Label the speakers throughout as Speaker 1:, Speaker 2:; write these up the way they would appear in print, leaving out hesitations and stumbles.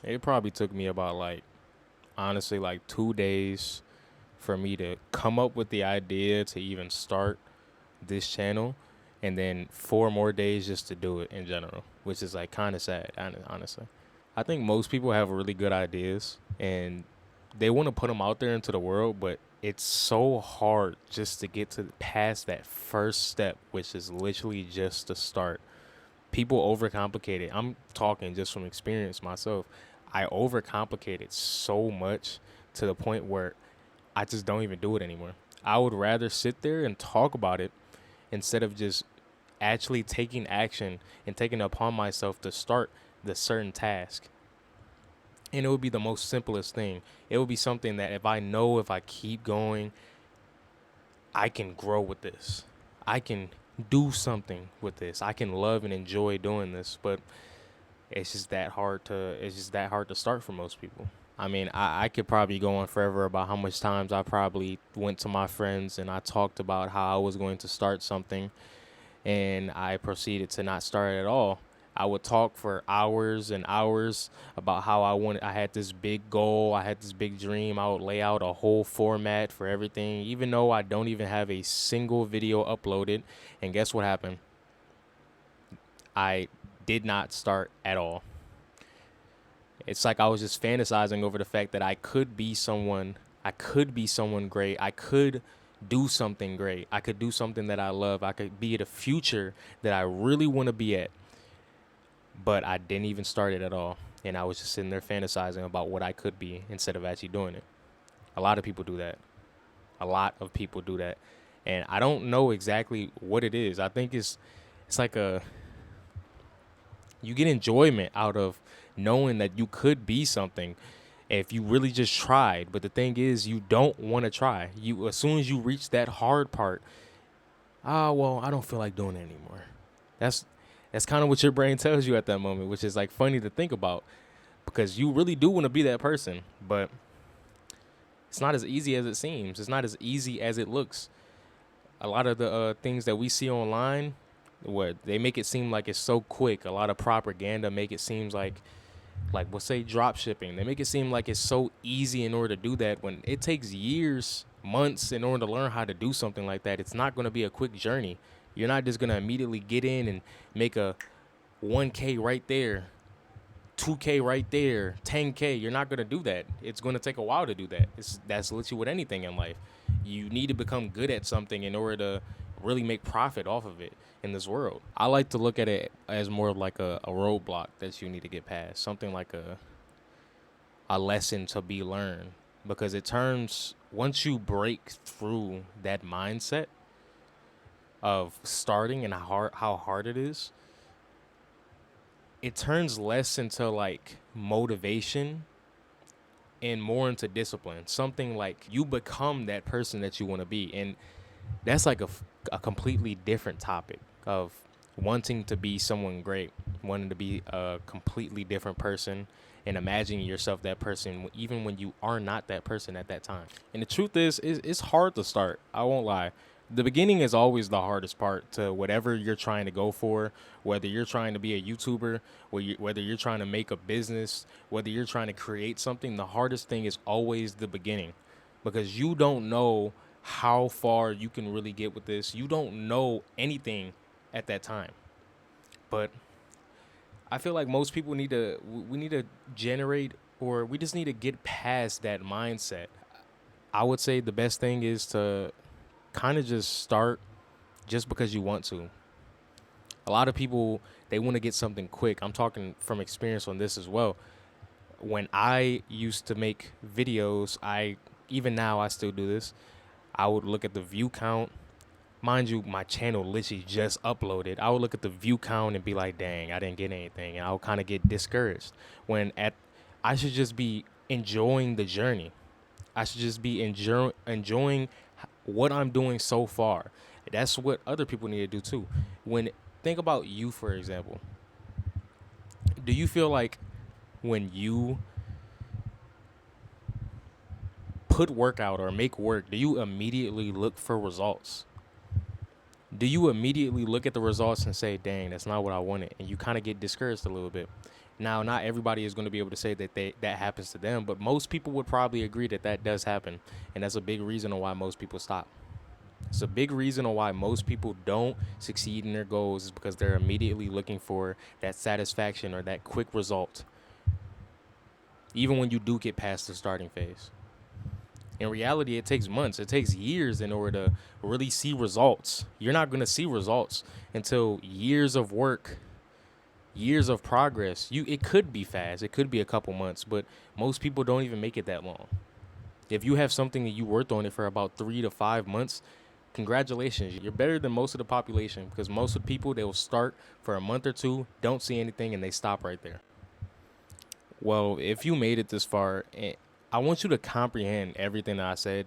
Speaker 1: It probably took me about like honestly like 2 days for me to come up with the idea to even start this channel, and then 4 more days just to do it in general, which is like kind of sad, honestly. I think most people have really good ideas and they want to put them out there into the world, but it's so hard just to get to past that first step, which is literally just to start. People overcomplicate it. I'm talking just from experience myself. I overcomplicate it so much to the point where I just don't even do it anymore. I would rather sit there and talk about it instead of just actually taking action and taking it upon myself to start the certain task. And it would be the most simplest thing. It would be something that if I keep going, I can grow with this. I can do something with this. I can love and enjoy doing this, but it's just that hard to start for most people. I mean, I could probably go on forever about how much times I probably went to my friends and I talked about how I was going to start something and I proceeded to not start at all. I would talk for hours and hours about how I had this big goal, I had this big dream. I would lay out a whole format for everything, even though I don't even have a single video uploaded. And guess what happened? I did not start at all. It's like I was just fantasizing over the fact that I could be someone great. I could do something great. I could do something that I love. I could be at a future that I really want to be at, but I didn't even start it at all. And I was just sitting there fantasizing about what I could be instead of actually doing it. A lot of people do that. A lot of people do that. And I don't know exactly what it is. I think it's like a you get enjoyment out of knowing that you could be something if you really just tried. But the thing is, you don't want to try. You as soon as you reach that hard part, well, I don't feel like doing it anymore. That's that's kind of what your brain tells you at that moment, which is like funny to think about because you really do want to be that person, but it's not as easy as it seems. It's not as easy as it looks. A lot of the things that we see online, where they make it seem like it's so quick. A lot of propaganda make it seems like we'll say drop shipping. They make it seem like it's so easy in order to do that when it takes years, months in order to learn how to do something like that. It's not going to be a quick journey. You're not just going to immediately get in and make a 1K right there, 2K right there, 10K. You're not going to do that. It's going to take a while to do that. That's literally with anything in life. You need to become good at something in order to really make profit off of it in this world. I like to look at it as more of like a roadblock that you need to get past, something like a lesson to be learned, because it turns once you break through that mindset of starting and how hard it is, it turns less into like motivation and more into discipline. Something like you become that person that you want to be. And that's like a completely different topic of wanting to be someone great, wanting to be a completely different person and imagining yourself that person even when you are not that person at that time. And the truth is, it's hard to start. I won't lie. The beginning is always the hardest part to whatever you're trying to go for, whether you're trying to be a YouTuber, whether you're trying to make a business, whether you're trying to create something. The hardest thing is always the beginning because you don't know how far you can really get with this. You don't know anything at that time. But I feel like most people we need to generate, or we just need to get past that mindset. I would say the best thing is to kind of just start just because you want to. A lot of people, they want to get something quick. I'm talking from experience on this as well. When I used to make videos, even now I still do this. I would look at the view count. Mind you, my channel literally just uploaded. I would look at the view count and be like, dang, I didn't get anything. And I would kind of get discouraged when I should just be enjoying the journey. I should just be enjoying what I'm doing so far. That's what other people need to do too. Think about you, for example. Do you feel like when you put work out or make work, do you immediately look for results? Do you immediately look at the results and say, dang, that's not what I wanted? And you kind of get discouraged a little bit. Now, not everybody is going to be able to say that that happens to them, but most people would probably agree that that does happen, and that's a big reason on why most people stop. It's a big reason on why most people don't succeed in their goals is because they're immediately looking for that satisfaction or that quick result, even when you do get past the starting phase. In reality, it takes months, it takes years in order to really see results. You're not going to see results until years of work, years of progress. It could be fast, it could be a couple months, but most people don't even make it that long. If you have something that you worked on it for about 3 to 5 months, congratulations. You're better than most of the population, because most of the people, they will start for a month or two, don't see anything, and they stop right there. Well, if you made it this far, I want you to comprehend everything that I said.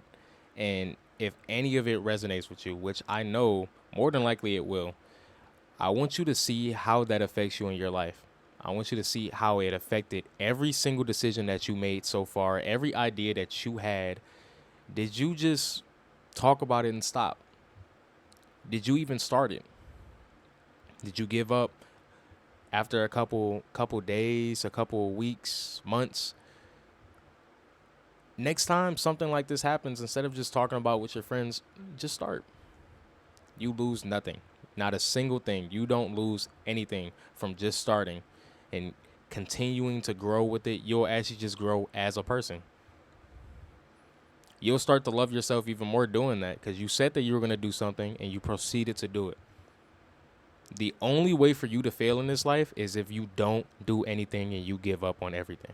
Speaker 1: And if any of it resonates with you, which I know more than likely it will, I want you to see how that affects you in your life. I want you to see how it affected every single decision that you made so far, every idea that you had. Did you just talk about it and stop? Did you even start it? Did you give up after a couple days, a couple weeks, months? Next time something like this happens, instead of just talking about with your friends, just start. You lose nothing, not a single thing. You don't lose anything from just starting and continuing to grow with it. You'll actually just grow as a person. You'll start to love yourself even more doing that, because you said that you were going to do something and you proceeded to do it. The only way for you to fail in this life is if you don't do anything and you give up on everything.